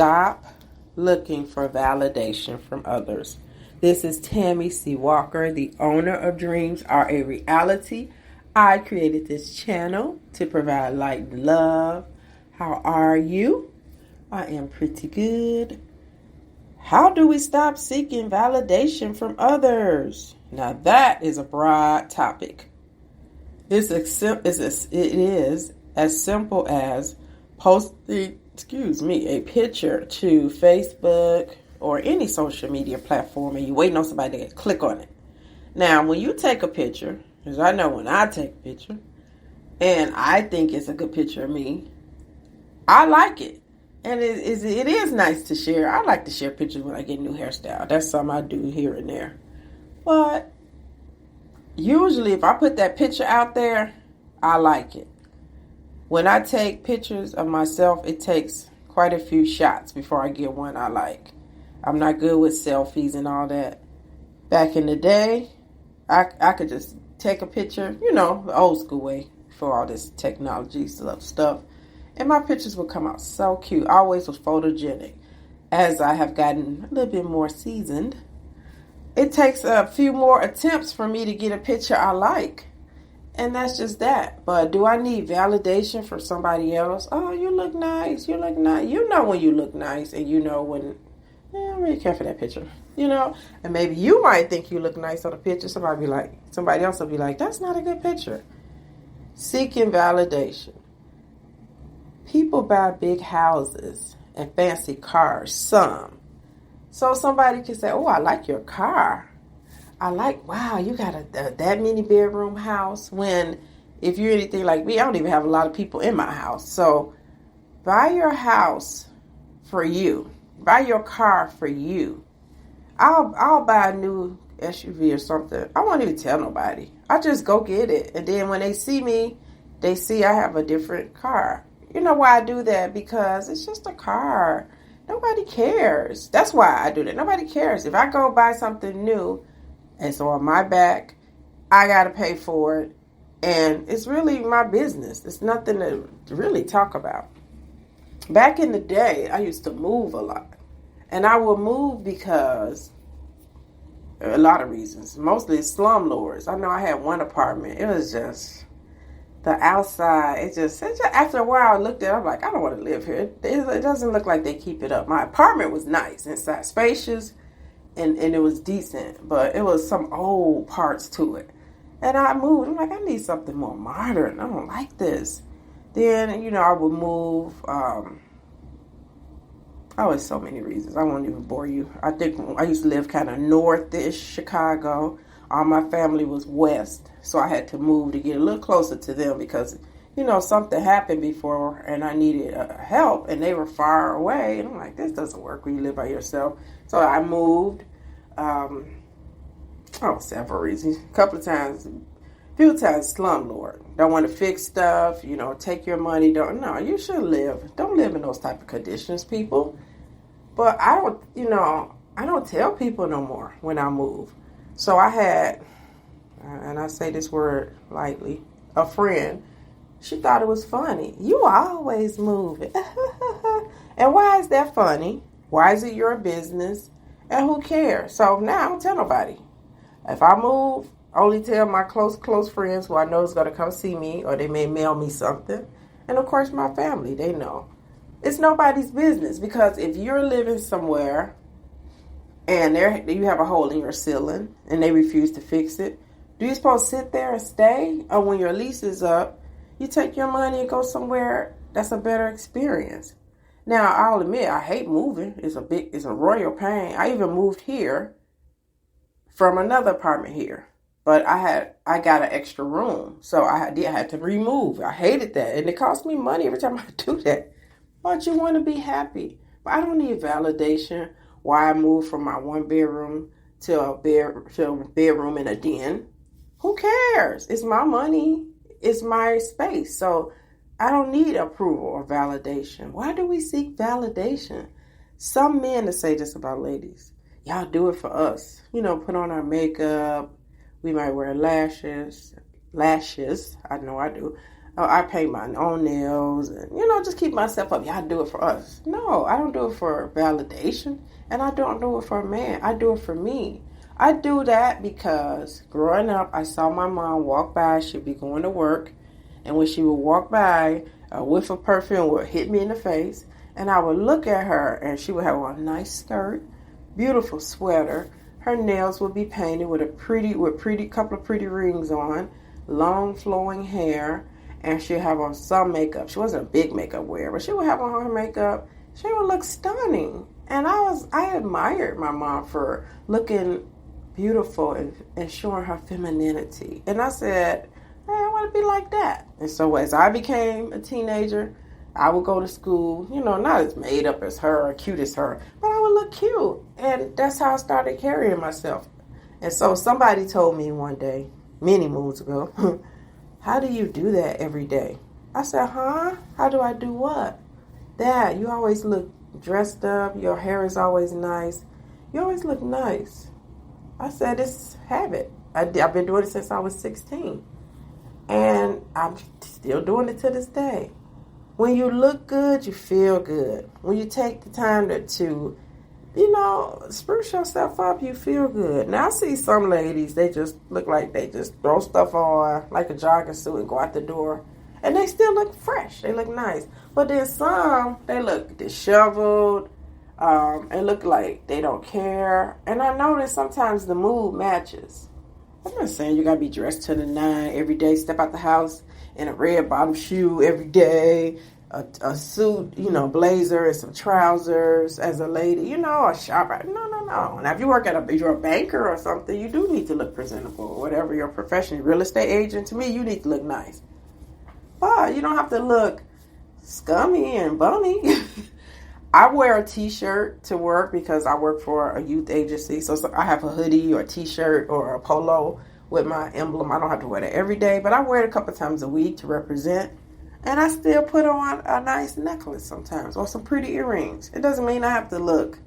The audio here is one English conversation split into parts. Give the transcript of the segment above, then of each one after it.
Stop looking for validation from others. This is Tammy C. Walker, the owner of Dreams Are a Reality. I created this channel to provide light and love. How are you? I am pretty good. How do we stop seeking validation from others? Now that is a broad topic. It is as simple as posting, a picture to Facebook or any social media platform and you waiting on somebody to click on it. Now, when you take a picture, because I know when I take a picture and I think it's a good picture of me, I like it. And it is nice to share. I like to share pictures when I get a new hairstyle. That's something I do here and there. But usually if I put that picture out there, I like it. When I take pictures of myself, it takes quite a few shots before I get one I like. I'm not good with selfies and all that. Back in the day, I could just take a picture, the old school way before all this technology stuff. And my pictures would come out so cute. I always was photogenic. As I have gotten a little bit more seasoned, it takes a few more attempts for me to get a picture I like. And that's just that. But do I need validation from somebody else? Oh, you look nice. You look nice. You know when you look nice, and you know when, I don't really care for that picture. And maybe you might think you look nice on a picture. Somebody else will be like, that's not a good picture. Seeking validation. People buy big houses and fancy cars, some. So somebody can say, oh, I like your car. Wow, you got that many bedroom house. When, if you're anything like me, I don't even have a lot of people in my house. So buy your house for you. Buy your car for you. I'll buy a new SUV or something. I won't even tell nobody. I just go get it. And then when they see me, they see I have a different car. You know why I do that? Because it's just a car. Nobody cares. That's why I do that. Nobody cares. If I go buy something new, and so on my back, I got to pay for it. And it's really my business. It's nothing to really talk about. Back in the day, I used to move a lot. And I would move because a lot of reasons. Mostly slumlords. I know I had one apartment. It was just the outside. It just after a while I looked at it, I'm like, I don't want to live here. It doesn't look like they keep it up. My apartment was nice, inside spacious. And it was decent, but it was some old parts to it. And I moved. I'm like, I need something more modern. I don't like this. Then, I would move. It's so many reasons. I won't even bore you. I think I used to live kind of north-ish Chicago. All my family was west, so I had to move to get a little closer to them because, something happened before and I needed help and they were far away. And I'm like, this doesn't work when you live by yourself. So I moved. Several reasons. A few times slumlord. Don't want to fix stuff, take your money. You should live. Don't live in those type of conditions, people. But I don't tell people no more when I move. So I had, and I say this word lightly, a friend. She thought it was funny. You always move it. And why is that funny? Why is it your business? And who cares? So now I don't tell nobody. If I move, I only tell my close friends who I know is going to come see me, or they may mail me something. And of course my family, they know. It's nobody's business, because if you're living somewhere and you have a hole in your ceiling and they refuse to fix it, do you supposed to sit there and stay? Or when your lease is up, you take your money and go somewhere that's a better experience. Now, I'll admit, I hate moving. It's a royal pain. I even moved here from another apartment here. But I got an extra room. So I had to remove. I hated that. And it cost me money every time I do that. But you want to be happy. But I don't need validation why I moved from my one bedroom to a bedroom and a den. Who cares? It's my money. It's my space. So I don't need approval or validation. Why do we seek validation? Some men to say this about ladies. Y'all do it for us. Put on our makeup. We might wear lashes. I know I do. I paint my own nails and, just keep myself up. Yeah, I do it for us. No, I don't do it for validation. And I don't do it for a man. I do it for me. I do that because growing up, I saw my mom walk by. She'd be going to work. And when she would walk by, a whiff of perfume would hit me in the face. And I would look at her, and she would have on a nice skirt, beautiful sweater. Her nails would be painted with couple of pretty rings on, long flowing hair. And she'd have on some makeup. She wasn't a big makeup wearer, but she would have on her makeup. She would look stunning. And I admired my mom for looking beautiful and showing her femininity. And I said, hey, I want to be like that. And so as I became a teenager, I would go to school, not as made up as her or cute as her, but I would look cute. And that's how I started carrying myself. And so somebody told me one day, many moons ago, how do you do that every day? I said, huh? How do I do what? Dad, you always look dressed up. Your hair is always nice. You always look nice. I said, it's habit. I've been doing it since I was 16. And I'm still doing it to this day. When you look good, you feel good. When you take the time to spruce yourself up, you feel good. Now, I see some ladies, they just look like they just throw stuff on, like a jogging suit, and go out the door. And they still look fresh. They look nice. But then some, they look disheveled, and look like they don't care. And I notice sometimes the mood matches. I'm not saying you got to be dressed to the nine every day, step out the house in a red bottom shoe every day, a suit, blazer and some trousers as a lady, a shopper. No. Now, if you're a banker or something, you do need to look presentable, or whatever your profession. Real estate agent, to me, you need to look nice. But you don't have to look scummy and bummy. I wear a t-shirt to work because I work for a youth agency. So I have a hoodie or a t-shirt or a polo with my emblem. I don't have to wear that every day, but I wear it a couple times a week to represent. And I still put on a nice necklace sometimes or some pretty earrings. It doesn't mean I have to look,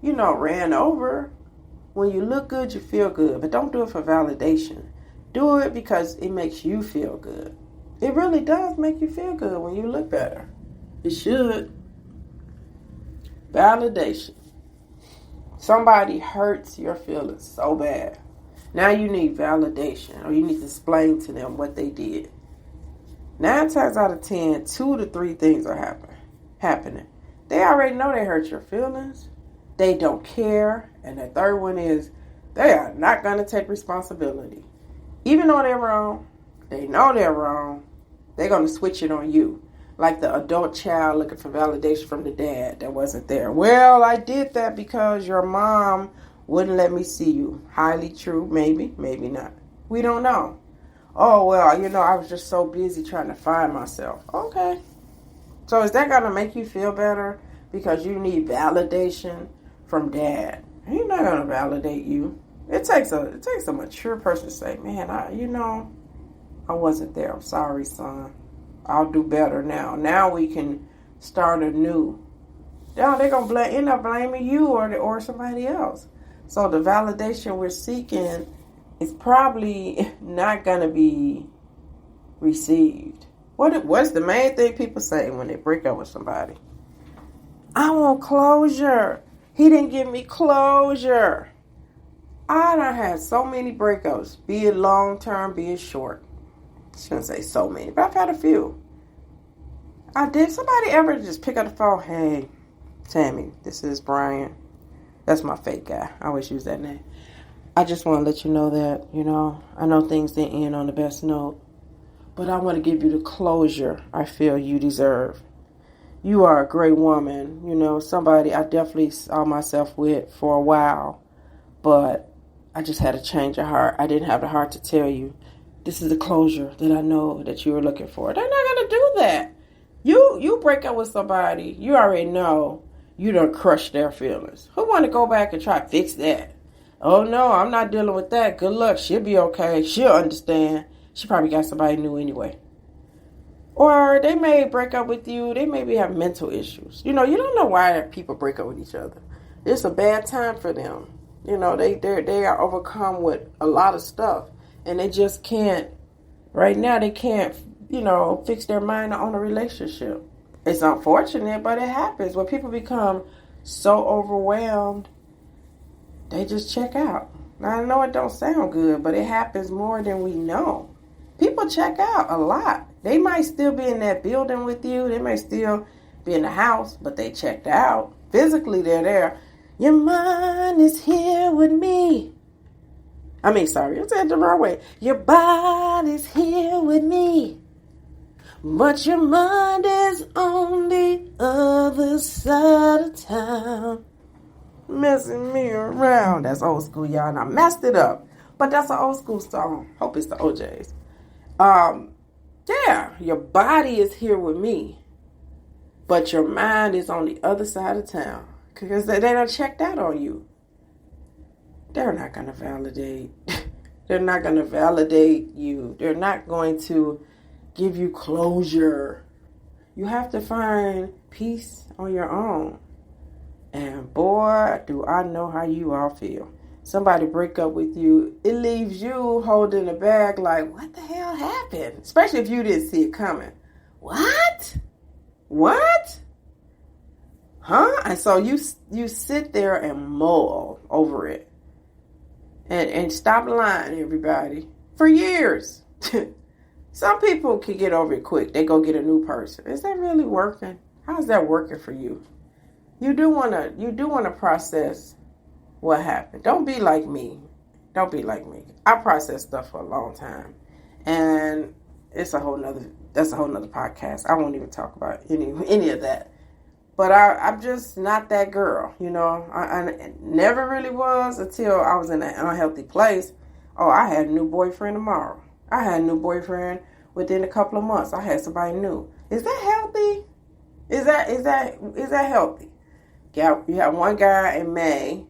ran over. When you look good, you feel good. But don't do it for validation. Do it because it makes you feel good. It really does make you feel good when you look better. It should. Validation. Somebody hurts your feelings so bad. Now you need validation, or you need to explain to them what they did. 9 times out of 10, 2 to 3 things are happening. They already know they hurt your feelings. They don't care. And the third one is they are not going to take responsibility. Even though they're wrong, they know they're wrong, they're going to switch it on you. Like the adult child looking for validation from the dad that wasn't there. Well, I did that because your mom wouldn't let me see you. Highly true. Maybe, maybe not. We don't know. Oh, well, I was just so busy trying to find myself. Okay. So is that going to make you feel better because you need validation from dad? He's not going to validate you. It takes a mature person to say, man, I wasn't there. I'm sorry, son. I'll do better now. Now we can start anew. Now they're going to end up blaming you or somebody else. So the validation we're seeking is probably not going to be received. What's the main thing people say when they break up with somebody? I want closure. He didn't give me closure. I done had so many breakups, be it long term, be it short. I shouldn't say so many, but I've had a few. Did somebody ever just pick up the phone? Hey, Tammy, this is Brian. That's my fake guy. I always use that name. I just want to let you know that, I know things didn't end on the best note, but I want to give you the closure I feel you deserve. You are a great woman, somebody I definitely saw myself with for a while, but I just had a change of heart. I didn't have the heart to tell you. This is the closure that I know that you were looking for. They're not going to do that. You break up with somebody, you already know you done crushed their feelings. Who want to go back and try to fix that? Oh, no, I'm not dealing with that. Good luck. She'll be okay. She'll understand. She probably got somebody new anyway. Or they may break up with you. They maybe have mental issues. You don't know why people break up with each other. It's a bad time for them. They are overcome with a lot of stuff. And they just can't, right now they can't fix their mind on a relationship. It's unfortunate, but it happens. When people become so overwhelmed, they just check out. Now, I know it don't sound good, but it happens more than we know. People check out a lot. They might still be in that building with you. They may still be in the house, but they checked out. Physically, they're there. Your mind is here with me. I said the wrong way. Your body's here with me. But your mind is on the other side of town. Messing me around. That's old school, y'all. And I messed it up. But that's an old school song. Hope it's the OJs. Yeah, your body is here with me. But your mind is on the other side of town. Because they done checked out on you. They're not going to validate. They're not going to validate you. They're not going to give you closure. You have to find peace on your own. And boy, do I know how you all feel. Somebody break up with you, it leaves you holding the bag like, what the hell happened? Especially if you didn't see it coming. What? Huh? And so you sit there and mull over it. And stop lying, everybody. For years. Some people can get over it quick. They go get a new person. Is that really working? How's that working for you? You do wanna process what happened. Don't be like me. I processed stuff for a long time. And that's a whole nother podcast. I won't even talk about any of that. But I'm just not that girl, I never really was until I was in an unhealthy place. Oh, I had a new boyfriend tomorrow. I had a new boyfriend within a couple of months. I had somebody new. Is that healthy? Is that healthy? Yeah, you had one guy in May,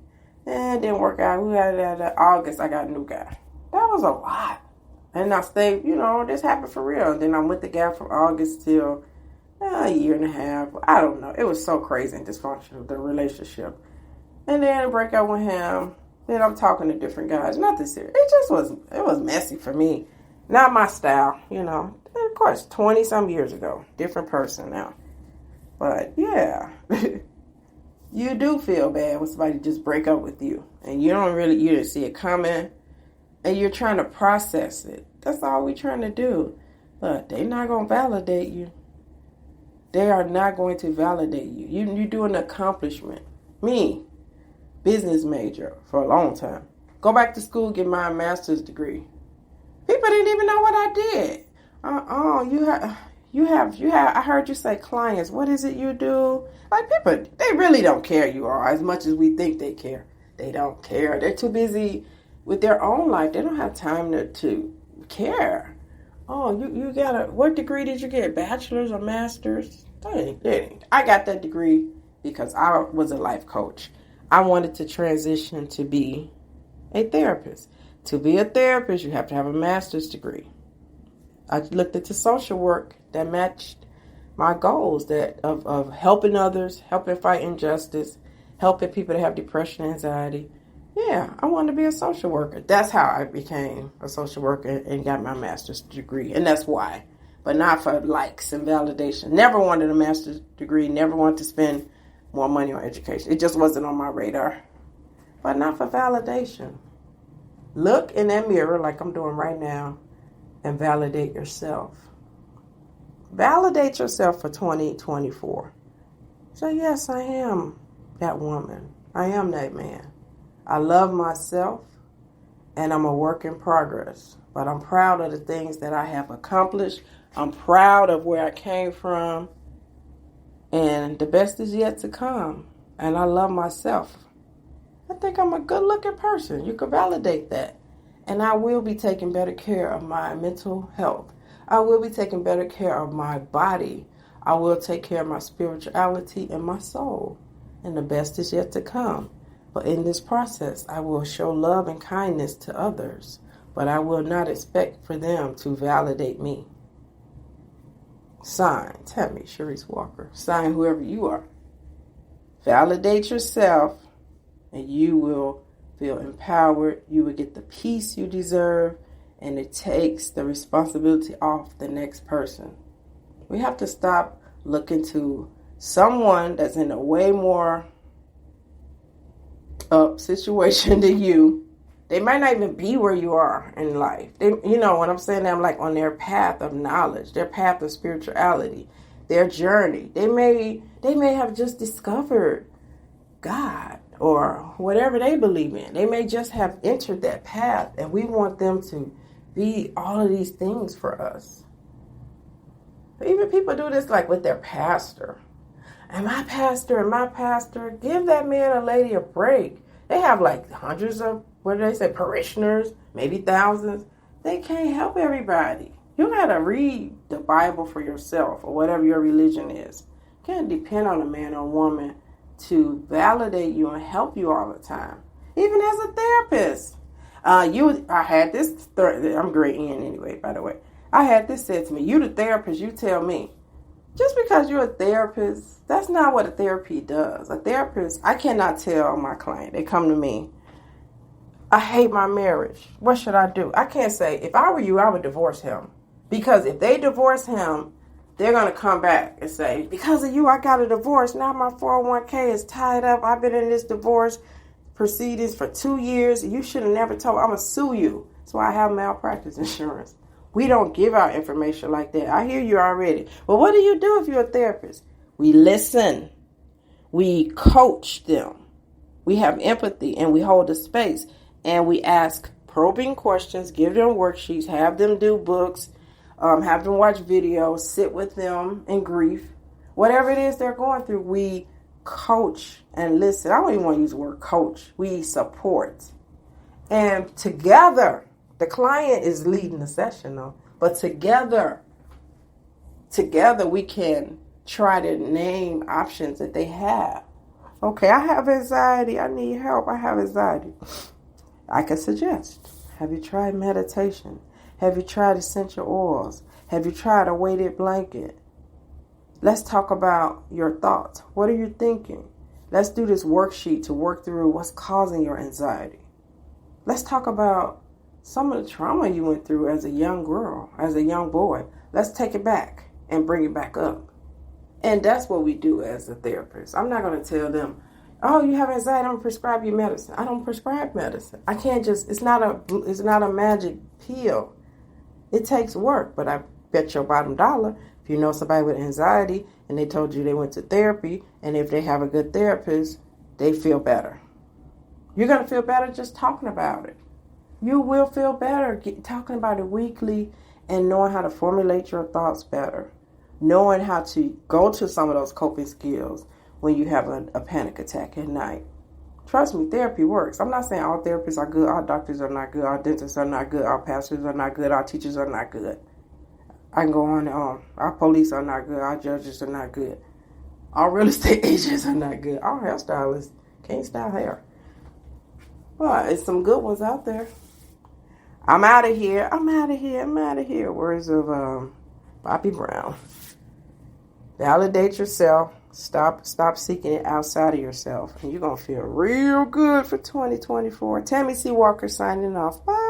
and it didn't work out. We had August. I got a new guy. That was a lot, and I stayed. This happened for real. And then I'm with the guy from August till a year and a half. I don't know. It was so crazy and dysfunctional, the relationship. And then I break up with him. Then I'm talking to different guys. Nothing serious. It was messy for me. Not my style, Of course, 20-some years ago. Different person now. But, yeah. You do feel bad when somebody just break up with you. And you didn't see it coming. And you're trying to process it. That's all we're trying to do. But they're not going to validate you. They are not going to validate you. You do an accomplishment. Me, business major for a long time. Go back to school, get my master's degree. People didn't even know what I did. You have. I heard you say clients. What is it you do? Like people, they really don't care you are as much as we think they care. They don't care. They're too busy with their own life. They don't have time to care. Oh, you got what degree did you get? Bachelor's or master's? I got that degree because I was a life coach. I wanted to transition to be a therapist. To be a therapist, you have to have a master's degree. I looked into social work that matched my goals of helping others, helping fight injustice, helping people that have depression and anxiety. Yeah, I wanted to be a social worker. That's how I became a social worker and got my master's degree. And that's why. But not for likes and validation. Never wanted a master's degree. Never wanted to spend more money on education. It just wasn't on my radar. But not for validation. Look in that mirror like I'm doing right now and validate yourself. Validate yourself for 2024. So yes, I am that woman. I am that man. I love myself, and I'm a work in progress. But I'm proud of the things that I have accomplished. I'm proud of where I came from. And the best is yet to come. And I love myself. I think I'm a good-looking person. You can validate that. And I will be taking better care of my mental health. I will be taking better care of my body. I will take care of my spirituality and my soul. And the best is yet to come. But in this process, I will show love and kindness to others. But I will not expect for them to validate me. Sign, Tammy Sharice Walker. Sign whoever you are. Validate yourself, and you will feel empowered. You will get the peace you deserve, and it takes the responsibility off the next person. We have to stop looking to someone that's in a way more up situation than you. They might not even be where you are in life. You know what I'm saying? I'm like on their path of knowledge, their path of spirituality, their journey. They may have just discovered God or whatever they believe in. They may just have entered that path, and we want them to be all of these things for us. Even people do this like with their pastor. And my pastor, give that man or lady a break. They have like hundreds of, what do they say, parishioners, maybe thousands. They can't help everybody. You got to read the Bible for yourself or whatever your religion is. You can't depend on a man or woman to validate you and help you all the time. Even as a therapist. I had this, I'm grade N anyway, by the way. I had this said to me, you the therapist, you tell me. Just because you're a therapist, that's not what a therapy does. A therapist, I cannot tell my client, they come to me, I hate my marriage. What should I do? I can't say, if I were you, I would divorce him. Because if they divorce him, they're going to come back and say, because of you, I got a divorce. Now my 401k is tied up. I've been in this divorce proceedings for 2 years. You should have never told me. I'm going to sue you. That's why I have malpractice insurance. We don't give out information like that. I hear you already. But what do you do if you're a therapist? We listen. We coach them. We have empathy and we hold a space. And we ask probing questions, give them worksheets, have them do books, have them watch videos, sit with them in grief. Whatever it is they're going through, we coach and listen. I don't even want to use the word coach. We support. And together, the client is leading the session though, but together we can try to name options that they have. Okay, I have anxiety. I need help. I have anxiety. I can suggest, have you tried meditation? Have you tried essential oils? Have you tried a weighted blanket? Let's talk about your thoughts. What are you thinking? Let's do this worksheet to work through what's causing your anxiety. Let's talk about some of the trauma you went through as a young girl, as a young boy. Let's take it back and bring it back up. And that's what we do as a therapist. I'm not going to tell them, oh, you have anxiety, I'm going to prescribe you medicine. I don't prescribe medicine. I can't just, it's not a magic pill. It takes work, but I bet your bottom dollar, if you know somebody with anxiety and they told you they went to therapy, and if they have a good therapist, they feel better. You're going to feel better just talking about it. You will feel better talking about it weekly and knowing how to formulate your thoughts better. Knowing how to go to some of those coping skills when you have a panic attack at night. Trust me, therapy works. I'm not saying all therapists are good, all doctors are not good, all dentists are not good, all pastors are not good, all teachers are not good. I can go on and on. Our police are not good, our judges are not good. All real estate agents are not good. All hairstylists can't style hair. But it's some good ones out there. I'm out of here. Words of Bobby Brown. Validate yourself. Stop seeking it outside of yourself. And you're going to feel real good for 2024. Tammy C. Walker signing off. Bye.